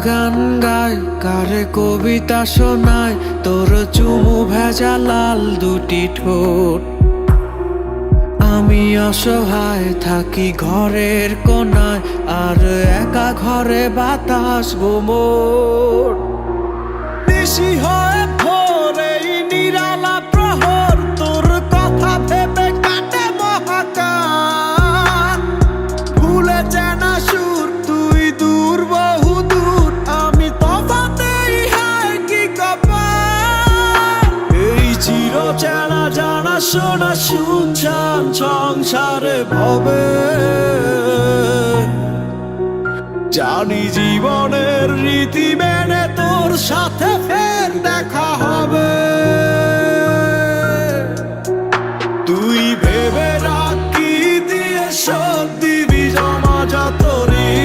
গান গায়, কারে কবিতা শোনায়, তোর চুমু ভেজা লাল দুটি ঠোঁট। আমি অসহায় থাকি ঘরের কোনায়, আর একা ঘরে বাতাস গোমর। নিশি হয় ভোর এই নিরালা প্রহর, তোর কথা ভেবে কাটে মহাকাল। ভুলে চেনা সুর তুই দূর বহু দূর, আমি তফাতেই হায় কি কপাল। এই চির চেনা জানা শোনা শুনছান সংসারে ভবে, জানি জীবনের রীতি মেনে তোর সাথে ফের দেখা হবে। তুই ভেবে রাখ কি দিয়ে শোধ দিবি জমা যত ঋণ।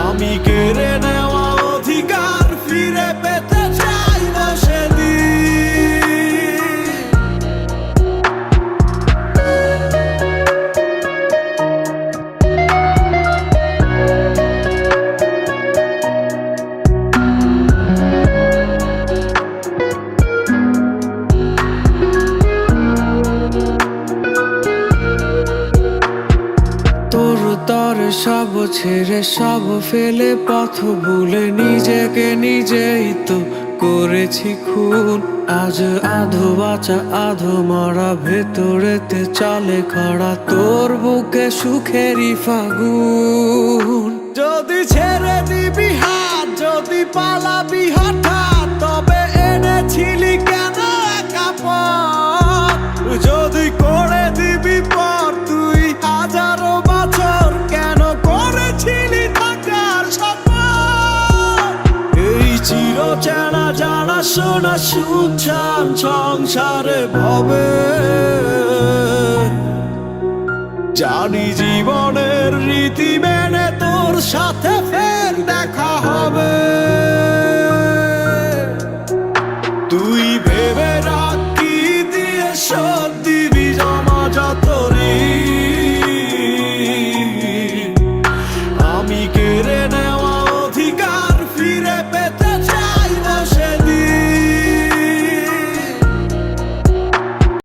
আমি কেড়ে নেওয়া অধিকার ফিরে পেতে চাই না সেদিন। তোর সব ছেড়ে সব ফেলে পথ ভুলে নিজেকে নিজেই তো করেছি খুন। আজ আধো বাঁচা আধো মরা, ভেতরেতে চলে খরা তোর বুকে সুখেরই ফাগুন। যদি ছেড়ে দিবি হাত, যদি পালাবি হঠাৎ, তবে এনেছিলি কেন একা পথ? যদি করে দিবি পর তুই হাজারো বছর, কেন করেছিলি থাকার শপথ? এই চির চেনা জানা শোনা শুনছান সংসারে ভবে, জানি জীবনের রীতি মেনে তোর সাথে ফের দেখা হবে।